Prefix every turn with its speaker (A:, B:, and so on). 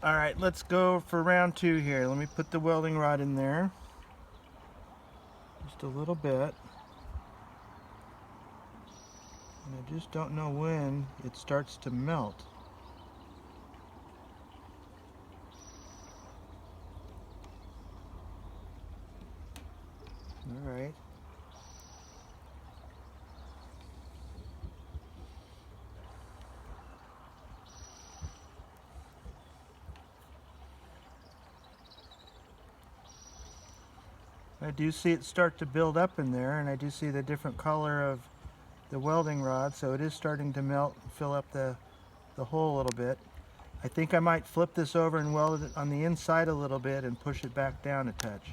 A: Alright, let's go for round 2 here. Let me put the welding rod in there. Just a little bit. And I just don't know when it starts to melt. Alright. I do see it start to build up in there, and I do see the different color of the welding rod, so it is starting to melt and fill up the hole a little bit. I think I might flip this over and weld it on the inside a little bit and push it back down a touch.